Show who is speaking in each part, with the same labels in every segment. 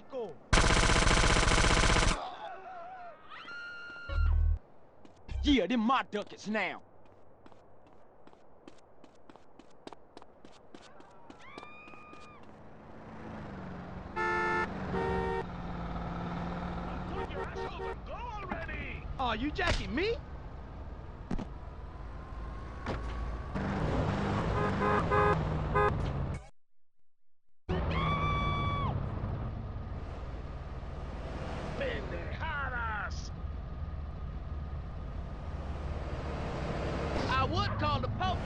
Speaker 1: Chico. Yeah, them my ducats now.
Speaker 2: Put your assholes and go already!
Speaker 1: Oh, you jacking me?
Speaker 2: Pendejadas!
Speaker 1: I would call the Pope.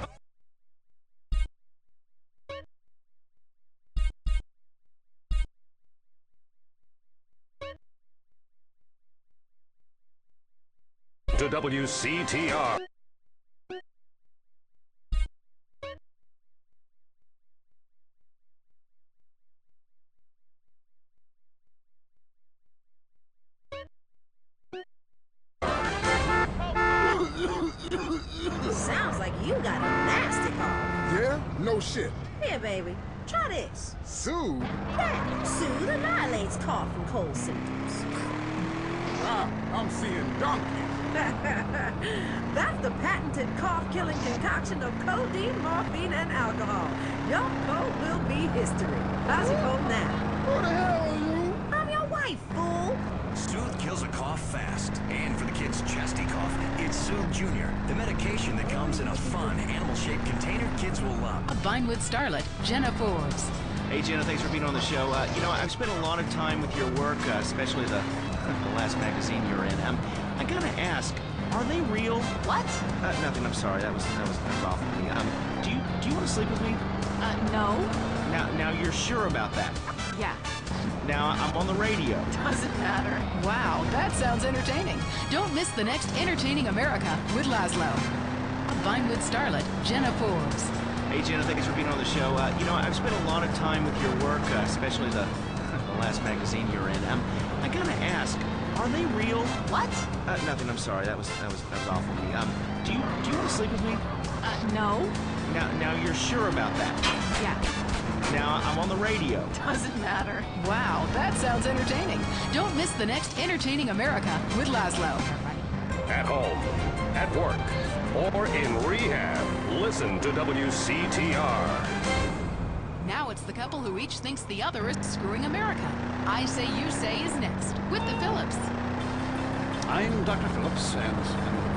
Speaker 3: To WCTR.
Speaker 4: Sounds like you got a nasty cough.
Speaker 5: Yeah? No shit.
Speaker 4: Here, baby. Try this.
Speaker 5: Soothe?
Speaker 4: That soothe annihilates cough and cold symptoms.
Speaker 5: Wow, I'm seeing donkeys.
Speaker 4: That's the patented cough-killing concoction of codeine, morphine, and alcohol. Your cold will be history. How's your cold now?
Speaker 5: Who the hell are you?
Speaker 4: I'm your wife, fool.
Speaker 6: Soothe kills a cough fast. And for the kids' chesty cough, it's Soothe Junior, the medication that comes in a fun, animal-shaped container kids will love.
Speaker 7: Vinewood starlet, Jenna Forbes.
Speaker 8: Hey, Jenna, thanks for being on the show. You know, I've spent a lot of time with your work, especially the last magazine you're in. I gotta ask, are they real?
Speaker 7: What?
Speaker 8: Nothing. I'm sorry. That was awful of me. Do you want to sleep with me?
Speaker 7: No.
Speaker 8: Now you're sure about that?
Speaker 7: Yeah.
Speaker 8: Now I'm on the radio.
Speaker 7: Doesn't matter. Wow, that sounds entertaining. Don't miss the next Entertaining America with Laszlo. Vinewood starlet, Jenna Forbes.
Speaker 8: Hey, Jenna, thanks for being on the show. You know, I've spent a lot of time with your work, especially the last magazine you're in. I gotta ask, are they real?
Speaker 7: What?
Speaker 8: Nothing. I'm sorry. That was awful of me. Do you want to sleep with me?
Speaker 7: No.
Speaker 8: Now you're sure about that?
Speaker 7: Yeah.
Speaker 8: Now I'm on the radio.
Speaker 7: Doesn't matter. Wow, that sounds entertaining. Don't miss the next Entertaining America with Laszlo.
Speaker 3: At home, at work, or in rehab, listen to WCTR.
Speaker 7: Now it's the couple who each thinks the other is screwing America. I Say You Say is next with the Phillips.
Speaker 9: I'm Dr. Phillips, and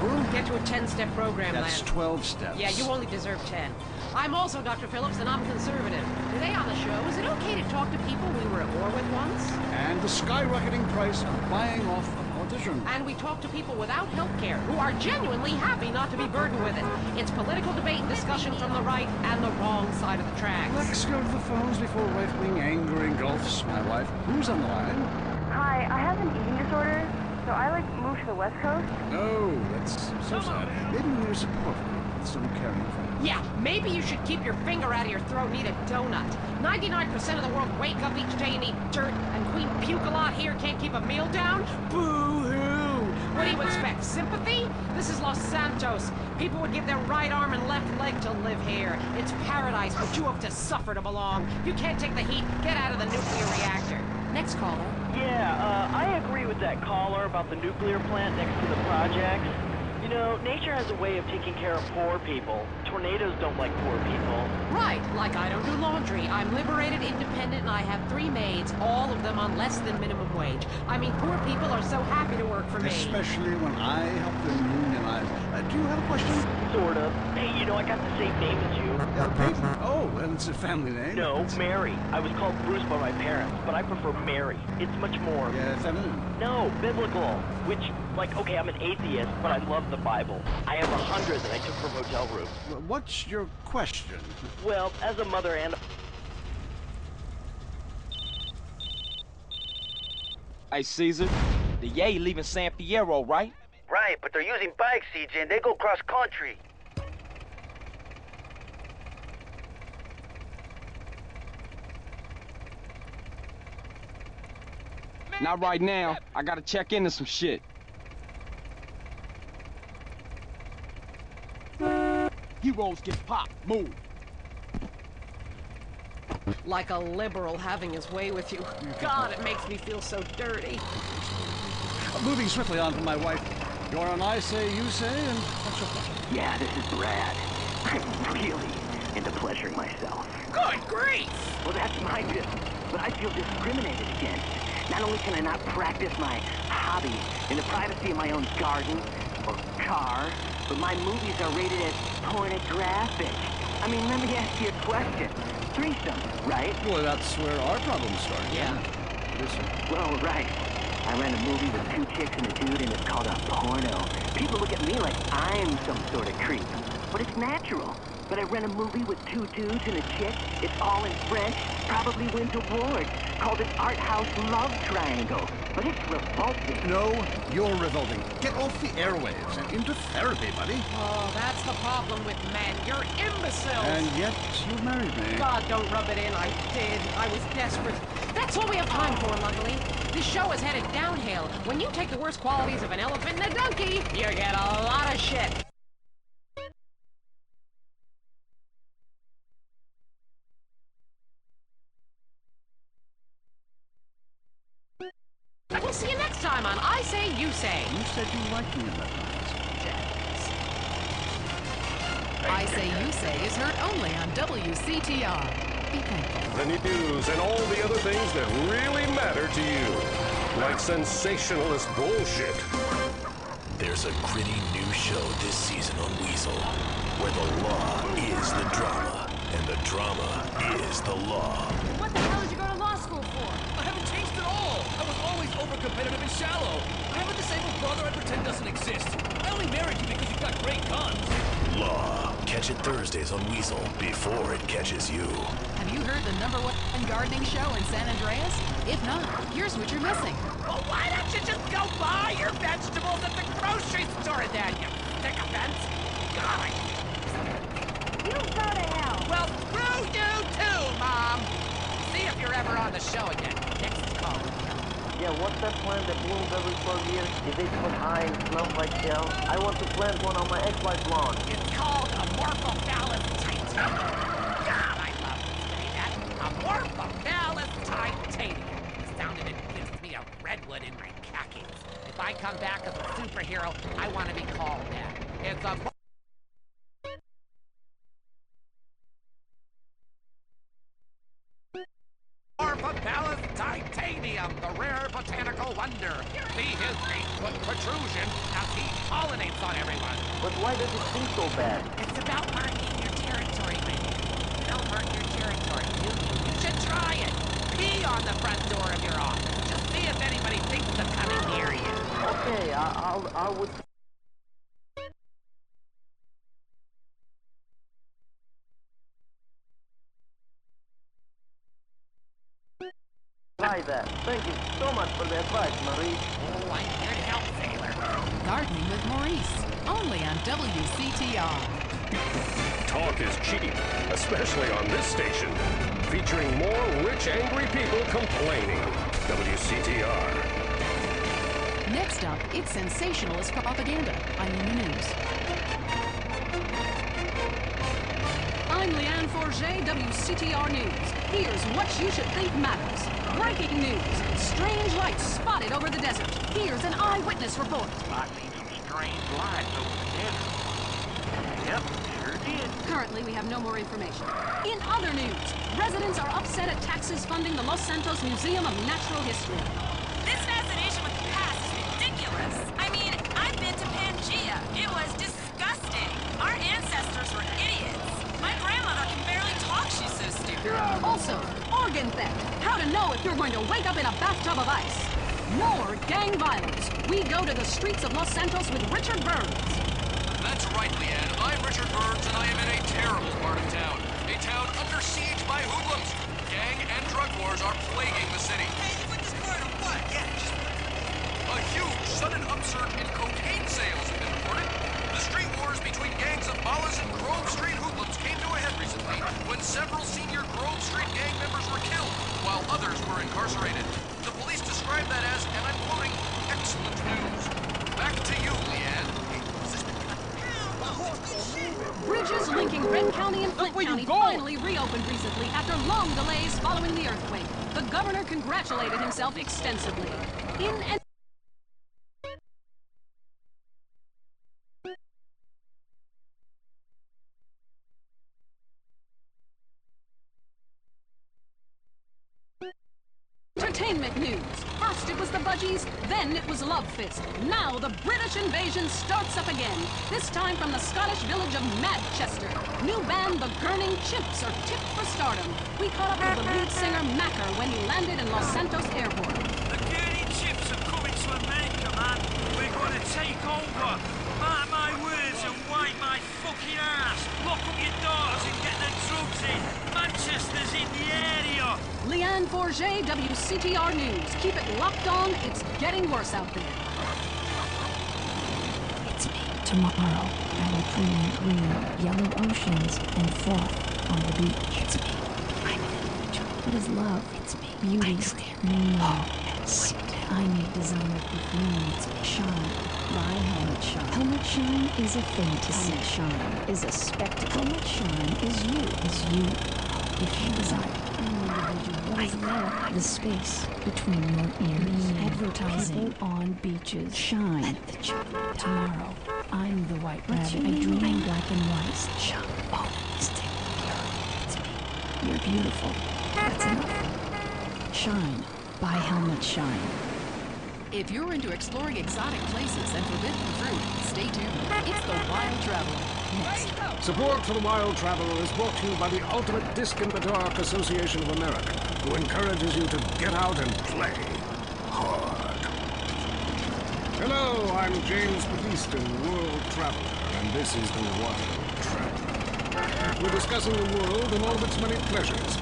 Speaker 10: We'll get to a 10-step program,
Speaker 9: that's
Speaker 10: Lance.
Speaker 9: 12 steps.
Speaker 10: Yeah, you only deserve 10. I'm also Dr. Phillips, and I'm conservative. Today on the show, is it okay to talk to people we were at war with once?
Speaker 9: And the skyrocketing price of buying off a politician.
Speaker 10: And we talk to people without health care who are genuinely happy not to be burdened with it. It's political debate and discussion from the right and the wrong side of the tracks.
Speaker 9: Let's go to the phones before right-wing anger engulfs my wife. Who's on the line?
Speaker 11: Hi, I have an eating disorder, so I moved to the West Coast.
Speaker 9: Oh, that's so sad. Maybe we're supporting you with some caring friends.
Speaker 10: Yeah, maybe you should keep your finger out of your throat and eat a donut. 99% of the world wake up each day and eat dirt, and Queen Puke-a-Lot here can't keep a meal down? Boo-hoo! What do you expect, sympathy? This is Los Santos. People would give their right arm and left leg to live here. It's paradise, but you have to suffer to belong. You can't take the heat. Get out of the nuclear reactor. Next caller.
Speaker 12: Yeah, I agree with that caller about the nuclear plant next to the projects. You know, nature has a way of taking care of poor people. Tornadoes don't like poor people.
Speaker 10: Right, like I don't do laundry. I'm liberated, independent, and I have 3 maids, all of them on less than minimum wage. I mean, poor people are so happy to work for me.
Speaker 9: Especially when I help them unionize. Do you have a question?
Speaker 12: Sort of. Hey, you know, I got the same name as you.
Speaker 9: Peyton. Oh, and it's a family name.
Speaker 12: No, Mary. I was called Bruce by my parents, but I prefer Mary. It's much more...
Speaker 9: Yeah, feminine.
Speaker 12: No, biblical. Which, like, okay, I'm an atheist, but I love the Bible. I have 100 that I took from hotel rooms.
Speaker 9: What's your question?
Speaker 12: Well, as a mother and...
Speaker 1: Hey, Caesar, the Yay leaving San Fierro, right?
Speaker 13: Right, but they're using bikes, CJ, and they go cross-country.
Speaker 1: Not right now. I gotta check into some shit. Heroes get popped. Move.
Speaker 10: Like a liberal having his way with you. God, it makes me feel so dirty.
Speaker 9: Moving swiftly on from my wife. You're on I say, you say, and what's your pleasure?
Speaker 14: Yeah, this is Brad. I'm really into pleasuring myself.
Speaker 10: Good grief!
Speaker 14: Well, that's my business, but I feel discriminated against. Not only can I not practice my hobby in the privacy of my own garden or car, but my movies are rated as pornographic. I mean, let me ask you a question. Threesome, right?
Speaker 9: Well, that's where our problem started.
Speaker 10: Yeah.
Speaker 14: Well, right. I ran a movie with 2 chicks and a dude, and it's called a porno. People look at me like I'm some sort of creep, but it's natural. But I ran a movie with 2 dudes and a chick. It's all in French. Probably wins awards. Called an art house love triangle. But it's revolting.
Speaker 9: No, you're revolting. Get off the airwaves and into therapy, buddy.
Speaker 10: Oh, that's the problem with men. You're imbeciles.
Speaker 9: And yet, you married me.
Speaker 10: God, don't rub it in. I did. I was desperate. That's all we have time for, luckily. This show is headed downhill. When you take the worst qualities of an elephant and a donkey, you get a lot of shit. We'll see you next time on I Say, You Say.
Speaker 9: You said you liked me in that
Speaker 7: I Say, You Say is heard only on WCTR. Be thankful.
Speaker 3: The news and all the other things that really matter to you. Like sensationalist bullshit.
Speaker 6: There's a gritty new show this season on Weasel, where the law is the drama, and the drama is the law.
Speaker 15: What the hell did you go to law school for? I haven't changed at all. I was always over-competitive and shallow. I have a disabled brother I pretend doesn't exist. I only married you because you've got great guns.
Speaker 6: Law. Catch it Thursdays on Weasel before it catches you.
Speaker 7: Have you heard the #1 gardening show in San Andreas? If not, here's what you're missing.
Speaker 10: Well, why don't you just go buy your vegetables at the grocery store then, you sycophants? God,
Speaker 11: You go to hell.
Speaker 10: well, screw you too, Mom. See if you're ever on the show again. Next call.
Speaker 12: Yeah, what's that plant that blooms every 12 years? Is 8 foot high and smells like hell? I want to plant one on my ex-wife's lawn.
Speaker 10: It's called Amorphophallus titanium. God, I love to say that. Amorphophallus titanium. Sounded it gives me a redwood in my khakis. If I come back as a superhero, I want to be called that. It's a Amorphophallus titanium, the rare botanical wonder. See his 8-foot protrusion as he pollinates on everyone.
Speaker 12: But why does it seem so bad?
Speaker 10: It's about marking your territory, man. You don't mark your territory, do you? You should try it. Pee on the front door of your office. Just see if anybody thinks of coming near you.
Speaker 12: Okay, I would... Try that. Thank you so much for the advice, Marie.
Speaker 10: Oh, I'm here to help, sailor.
Speaker 7: Gardening with Maurice, only on WCTR.
Speaker 3: Talk is cheap, especially on this station. Featuring more rich, angry people complaining. WCTR.
Speaker 7: Next up, it's sensationalist propaganda. I'm in the news.
Speaker 16: I'm Leanne Forget, WCTR News. Here's what you should think matters. Breaking news. Strange lights spotted over the desert. Here's an eyewitness report.
Speaker 2: Spotting some strange lights over the desert. Yep, sure did.
Speaker 16: Currently, we have no more information. In other news, residents are upset at taxes funding the Los Santos Museum of Natural History.
Speaker 17: This fascination with the past is ridiculous. I mean, I've been to Pangea. It was disgusting. Our ancestors were idiots. My grandmother can barely talk, she's so stupid.
Speaker 16: Also, organ theft. How to know if you're going to wake up in a bathtub of ice. More gang violence. We go to the streets of Los Santos with Richard Burns.
Speaker 18: That's right, Leanne. I'm Richard Burns, and I am in a terrible part of town. A town under siege by hoodlums. Gang and drug wars are plaguing the city.
Speaker 17: Hey, you put this cord on what? Yeah, just...
Speaker 18: A huge sudden upsurge in cocaine sales have been reported. The street wars between gangs of Ballas and Grove Street hoodlums came to a head recently when several senior Grove Street gang members were killed, while others were incarcerated. The police described that as, and I'm quoting, excellent news. Back to you, Leanne.
Speaker 16: Bridges linking Red County and Flint County finally reopened recently after long delays following the earthquake. The governor congratulated himself extensively. Entertainment news. First it was the Budgies, then it was Love Fist. Now the British invasion starts up again, this time from the Scottish village of Manchester. New band The Gurning Chimps are tipped for stardom. We caught up with the lead singer Macker when he landed in Los Santos Airport.
Speaker 19: The Gurning Chimps are coming to America, man. We're going to take over. Mark my words and wipe my fucking ass. Lock up your doors and get the drugs in. Manchester's in the area.
Speaker 16: Leanne Forget, WCTR News. Keep it locked on. It's getting worse out there.
Speaker 20: It's me. Tomorrow, I will dream green, yellow oceans and froth on the beach. It's me. I'm an angel. What is love? It's me. Beauty. I need designer perfume. It's me. Shine. Buy Helmet Shine. Helmet Shine is a fantasy. Helmet Shine is a spectacle. Helmet Shine is you. If you desire. What is love? The space between your ears. Advertising on beaches. Shine. Tomorrow, I'm the white rabbit. I dream in black and white. Shine. Oh, stay. It's me. You're beautiful. That's enough. Shine. Buy Helmet Shine.
Speaker 7: If you're into exploring exotic places and forbidden fruit, stay tuned. It's The Wild Traveler. Next.
Speaker 9: Support for The Wild Traveler is brought to you by the Ultimate Disc in the Dark Association of America, who encourages you to get out and play hard. Hello, I'm James Batista, World Traveler, and this is The Wild Traveler. We're discussing the world and all of its many pleasures.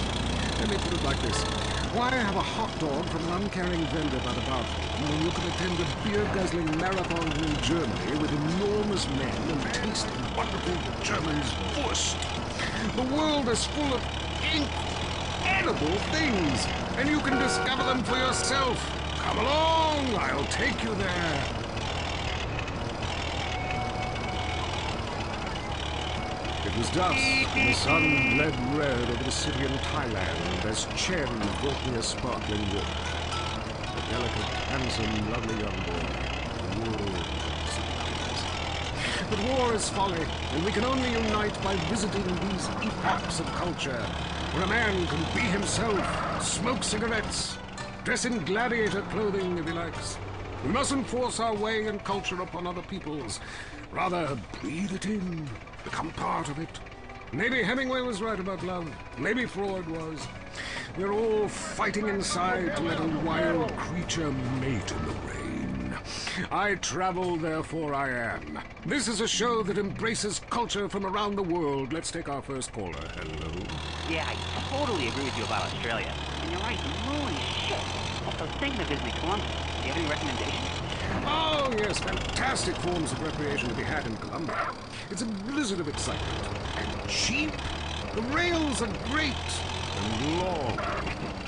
Speaker 9: Let me put it like this. Why have a hot dog from an uncaring vendor by the bathroom when you can attend a beer-guzzling marathon in Germany with enormous men and taste wonderful German's Wurst? The world is full of incredible things, and you can discover them for yourself. Come along, I'll take you there. It was dusk, and the sun bled red over the city in Thailand as Chen brought me a sparkling water. A delicate, handsome, lovely young boy. Whoa, but war is folly, and we can only unite by visiting these epochs of culture, where a man can be himself, smoke cigarettes, dress in gladiator clothing if he likes. We mustn't force our way and culture upon other people's. Rather, breathe it in. Become part of it. Maybe Hemingway was right about love. Maybe Freud was. We're all fighting inside to let a wild creature mate in the rain. I travel, therefore I am. This is a show that embraces culture from around the world. Let's take our first caller. Hello.
Speaker 21: Yeah, I totally agree with you about Australia. And you're right, the moon is shit. Also, thinking of visiting Colombia. Do you have any recommendations?
Speaker 9: Oh, yes, fantastic forms of recreation to be had in Colombia. It's a blizzard of excitement. And cheap. The rails are great. And long.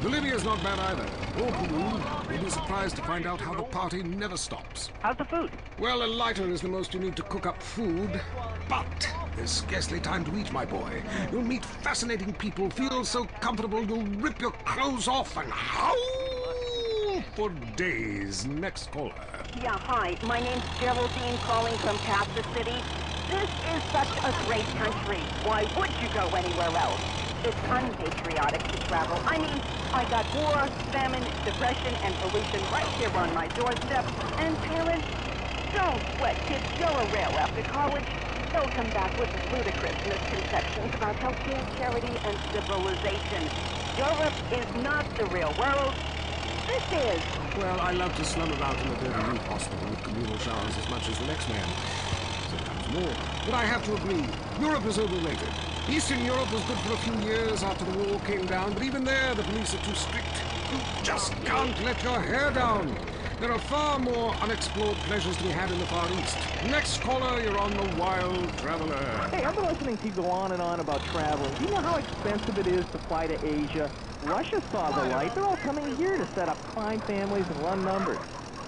Speaker 9: Bolivia's not bad either. Or Peru. You'll be surprised to find out how the party never stops.
Speaker 21: How's the food?
Speaker 9: Well, a lighter is the most you need to cook up food. But there's scarcely time to eat, my boy. You'll meet fascinating people, feel so comfortable you'll rip your clothes off and howl for days. Next caller.
Speaker 22: Yeah, hi. My name's Geraldine, calling from Pastor City. This is such a great country. Why would you go anywhere else? It's unpatriotic to travel. I mean, I got war, famine, depression, and pollution right here on my doorstep. And parents, don't sweat, kids. You're a rail after college. They'll come back with ludicrous misconceptions about healthcare, charity, and civilization. Europe is not the real world. This is.
Speaker 9: Well, I love to slum about in a dirty youth hospital with communal showers as much as the next man. Sometimes more. But I have to agree, Europe is overrated. Eastern Europe was good for a few years after the wall came down, but even there the police are too strict. You just can't let your hair down. There are far more unexplored pleasures to be had in the Far East. Next caller, you're on The Wild Traveler.
Speaker 12: Hey, I've been listening to you go on and on about traveling. Do you know how expensive it is to fly to Asia? Russia saw the light. They're all coming here to set up crime families and run numbers.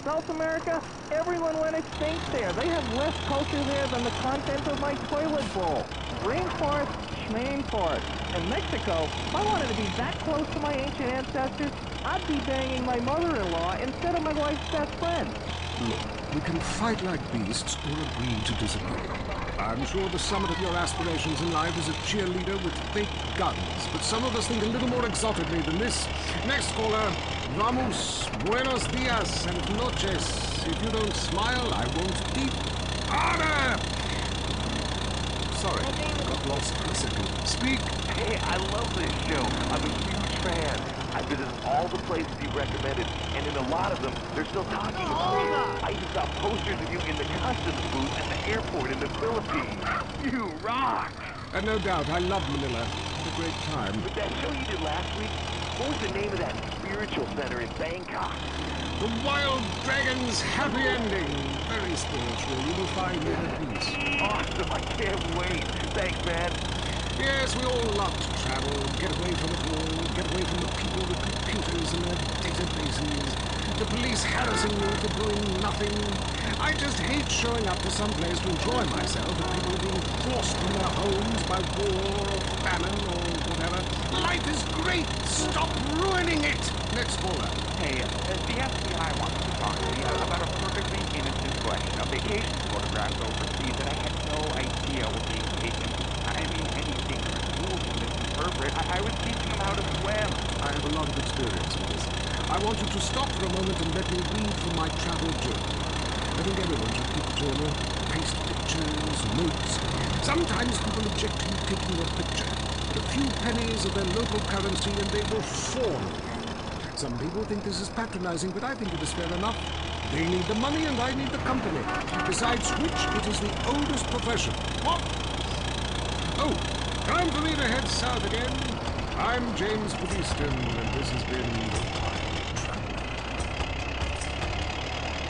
Speaker 12: South America, everyone went extinct there. They have less culture there than the contents of my toilet bowl. Rainforest, schmainforest. In Mexico, if I wanted to be that close to my ancient ancestors, I'd be banging my mother-in-law instead of my wife's best friend.
Speaker 9: Look, we can fight like beasts or agree to disagree. I'm sure the summit of your aspirations in life is a cheerleader with fake guns, but some of us think a little more exotically than this. Next caller, vamos, buenos dias and noches. If you don't smile, I won't beep. Harder! Sorry, got lost for a second. Speak.
Speaker 4: Hey, I love this show. I'm a huge fan. I visited all the places you recommended, and in a lot of them, they're still talking about you. I even saw posters of you in the customs booth at the airport in the Philippines. You rock!
Speaker 9: And no doubt, I love Manila. What a great time.
Speaker 4: But that show you did last week, what was the name of that spiritual center in Bangkok?
Speaker 9: The Wild Dragon's Happy Ending. Very spiritual. You will find me at peace.
Speaker 4: Awesome. I can't wait. Thanks, man.
Speaker 9: Yes, we all love to travel, get away from it all, get away from the people with computers and their databases, the police harassing you for doing nothing. I just hate showing up to some place to enjoy myself and people are being forced from their homes by war or famine or whatever. Life is great! Stop ruining it! Next caller.
Speaker 4: Hey, the FBI wants to talk to you about a perfectly innocent collection of vacation photographs overseas that I had no idea were being taken. I mean, any dangerous rules can misinterpret. I was teaching them how to swim.
Speaker 9: I have a lot of experience with this. I want you to stop for a moment and let me read from my travel journal. I think everyone should keep a journal, paste pictures, notes. Sometimes people object to you taking a picture, but a few pennies of their local currency and they will fawn on you. Some people think this is patronizing, but I think it is fair enough. They need the money and I need the company. Besides which, it is the oldest profession. What? Oh, time for me to head south again. I'm James Policeton, and this has been The Time Traveler.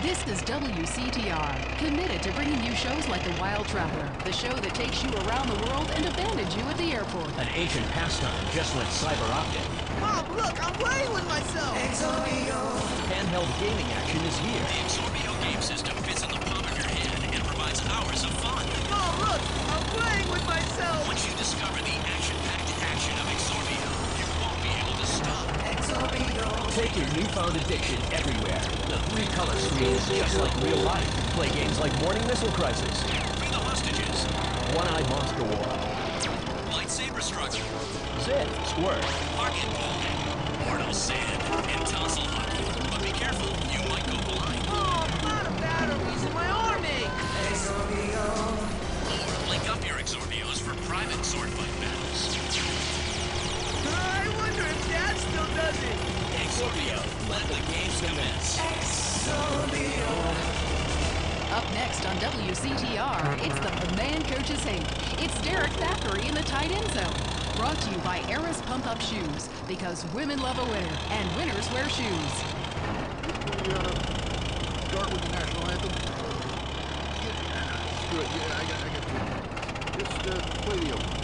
Speaker 7: This is WCTR, committed to bringing you shows like The Wild Traveler, the show that takes you around the world and abandons you at the airport.
Speaker 5: An ancient pastime just went cyber optic.
Speaker 23: Mom, look, I'm playing with myself! Exorbio!
Speaker 5: Handheld gaming action is here.
Speaker 6: The Exorbio game system fits in the palm of your hand and provides hours of fun.
Speaker 23: Mom, look, I'm playing with myself!
Speaker 6: Once you discover the action-packed action of Exorbio, you won't be able to stop.
Speaker 23: Exorbio!
Speaker 5: Take your newfound addiction everywhere. The 3-color screen is just like real life. Play games like Morning Missile Crisis.
Speaker 6: Free the hostages.
Speaker 5: One-Eyed Monster War.
Speaker 6: Lightsaber struggle.
Speaker 5: Zip, squirt.
Speaker 6: Target bowling. Mortal sand. And tonsil hockey. But be careful, you might go blind.
Speaker 23: Oh, I'm out of batteries in my army! Exorbio!
Speaker 6: Or link up your Exorbios for private sword fight battles.
Speaker 23: I wonder if Dad still does it!
Speaker 6: Exorbio, let the games commence.
Speaker 23: Exorbio!
Speaker 7: Up next on WCTR, it's the Man Coaches Hate. It's Derek Thackeray in the tight end zone. Brought to you by Eris Pump Up Shoes, because women love a winner, and winners wear shoes.
Speaker 9: Start with the national anthem. Screw it, yeah, I got Just play the opening.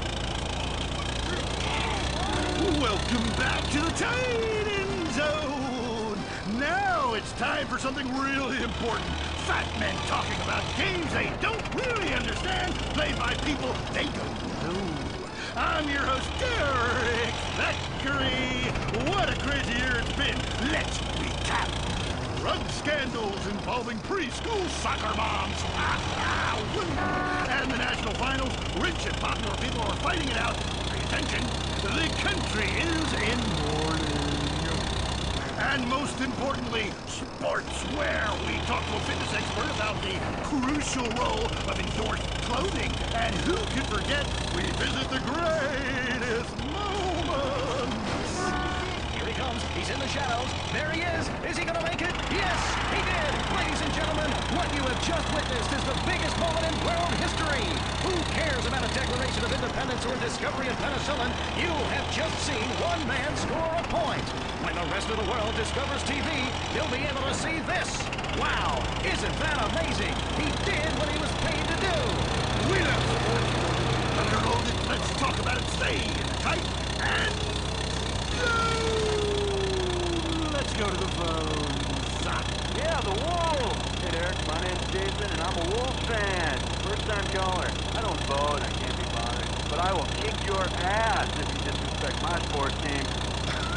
Speaker 24: Welcome back to the tight end zone. Now it's time for something really important. Fat men talking about games they don't really understand, played by people they don't know. I'm your host, Derek Thackeray. What a crazy year it's been. Let's recap. Drug scandals involving preschool soccer moms. And the national finals, rich and popular people are fighting it out. Pay attention. The country is in mourning. And most importantly, sportswear. We talk to a fitness expert about the crucial role of endorsed clothing. And who can forget, we visit the greatest moments.
Speaker 5: Here he comes. He's in the shadows. There he is. Is he going to make it? Yes, he did. Ladies and gentlemen, what you have just witnessed is the biggest moment in world history. Who cares about a Declaration of Independence or discovery of penicillin? You have just seen one man score a point. When the rest of the world discovers TV, they'll be able to see this. Wow, isn't that amazing? He did what he was paid to do.
Speaker 24: We love sports. Let's talk about it. Stay in the tight and go. Let's go to the phones.
Speaker 4: Yeah, the Wolves! Hey, Derek, my name's Jason, and I'm a Wolves fan. First-time caller. I don't vote, I can't be bothered. But I will kick your ass if you disrespect my sports team.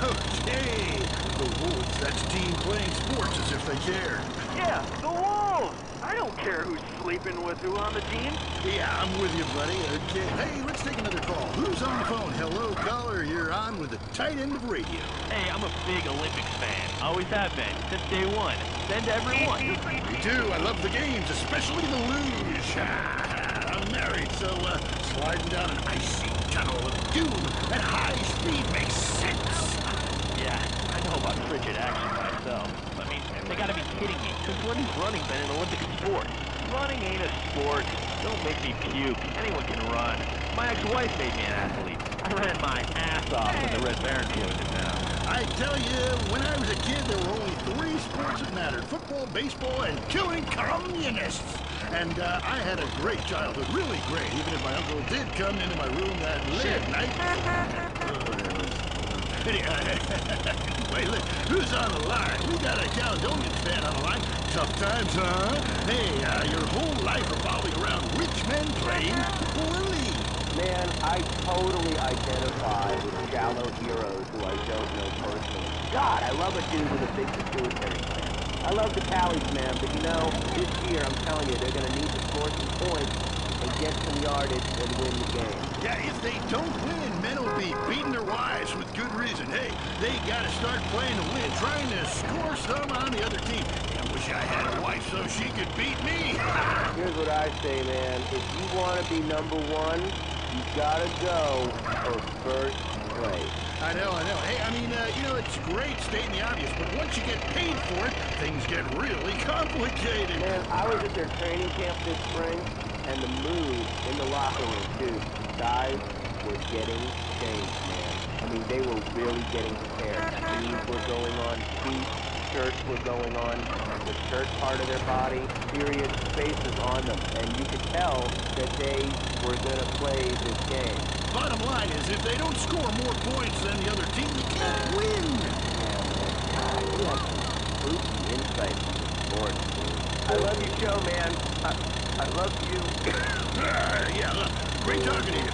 Speaker 24: Okay, the Wolves, that's a team playing sports as if they cared.
Speaker 4: Yeah, the Wolves! I don't care who's sleeping with who on the team.
Speaker 24: Yeah, I'm with you, buddy. Okay, hey, let's take another call. Who's on the phone? Hello, caller. You're on with the tight end of radio.
Speaker 4: Hey, I'm a big Olympics fan. Always have been, since day one. Send everyone.
Speaker 24: Me too. I love the games, especially the luge. I'm married, so sliding down an icy tunnel of doom at high speed makes sense.
Speaker 4: Yeah, I know about frigid action myself. I mean, they gotta be kidding me. Since when has running been an Olympic sport? Running ain't a sport. Don't make me puke. Anyone can run. My ex-wife made me an athlete. I ran my ass off when the Red Baron flew into town.
Speaker 24: I tell you, when I was a kid, there were only 3 sports that mattered. Football, baseball, and killing communists. And I had a great childhood, really great, even if my uncle did come into my room that late at night. Anyway, look, who's on the line? We got a Caledonian fan on the line. Tough times, huh? Hey, your whole life revolving around rich men playing for a league.
Speaker 1: Man, I totally identify with shallow heroes who I don't know personally. God, I love a dude with a big pituitary gland. I love the tallies, man, but you know, this year, I'm telling you, they're going to need to score some points and get some yardage and win the game.
Speaker 24: Yeah, if they don't win, men will be beating their wives with good reason. Hey, they got to start playing to win, trying to score some on the other team. I wish I had a wife so she could beat me.
Speaker 1: Here's what I say, man. If you want to be number one, you gotta go for first place.
Speaker 24: I know. Hey, I mean, you know, it's great stating the obvious, but once you get paid for it, things get really complicated.
Speaker 1: Man, I was at their training camp this spring, and the mood in the locker room, dude, guys were getting changed, man. I mean, they were really getting prepared. Sleeves were going on, shirts were going on, the shirt part of their body, serious faces on them, and you could tell that they were going to play this game.
Speaker 24: Bottom line is, if they don't score more points than the other team, you can't win.
Speaker 1: Yeah, man. God, you have some spooky insight into sports, dude. I love your show, man. I love you.
Speaker 24: Yeah, look, great talking to you.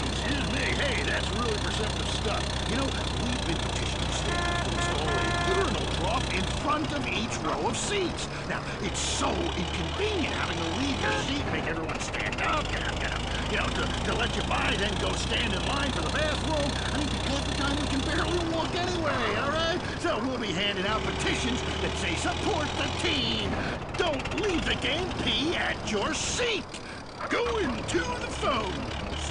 Speaker 24: Excuse me. Hey, that's really perceptive stuff. You know, we've been petitioning staff to install a urinal trough in front of each row of seats. Now, it's so inconvenient having to leave your seat, make everyone stand up, you know, to let you by, then go stand in line for the bathroom. I mean, half the time we can barely walk anyway, all right? So we'll be handing out petitions that say support the team. Don't leave the game, pee at your seat. Going to the phone.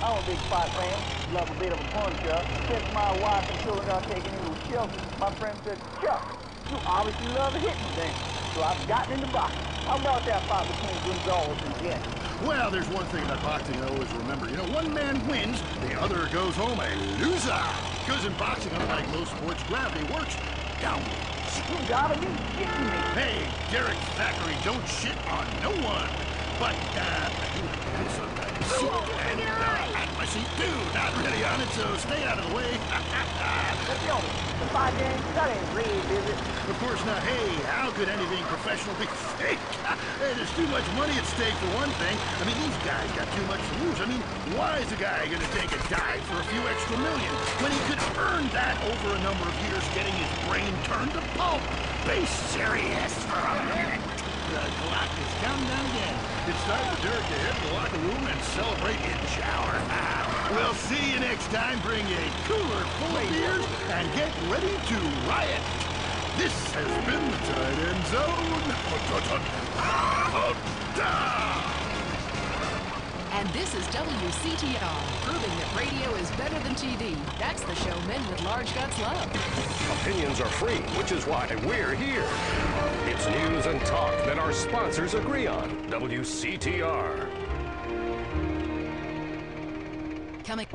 Speaker 12: I'm a big fight fan. Love a bit of a punch-up. Since my wife and children are taken into a shelter, my friend said, Chuck, you obviously love hitting things. So I've gotten into boxing. How about that fight between Gonzalez and Jen?
Speaker 24: Well, there's one thing about boxing I always remember. You know, one man wins, the other goes home a loser. Because in boxing, unlike most sports, gravity works downwards.
Speaker 12: You gotta be kidding me.
Speaker 24: Hey, Derek Thackeray, don't shit on no one. But, I do have some seat and at my seat too. Not really on it, so stay out of the way.
Speaker 12: Let's go. The 5 games, that ain't real, is it?
Speaker 24: Of course not. Hey, how could anything professional be fake? Hey, there's too much money at stake for one thing. I mean, these guys got too much to lose. I mean, why is a guy gonna take a dive for a few extra million when he could earn that over a number of years getting his brain turned to pulp? Be serious for a minute. The clock is counting down again. It's time for Derek to head to the locker room and celebrate in the shower. We'll see you next time. Bring a cooler full of beers and get ready to riot. This has been the Tight End Zone.
Speaker 7: And this is WCTR, proving that radio is better than TV. That's the show men with large guts love.
Speaker 3: Opinions are free, which is why we're here. It's news and talk that our sponsors agree on. WCTR.
Speaker 7: Coming.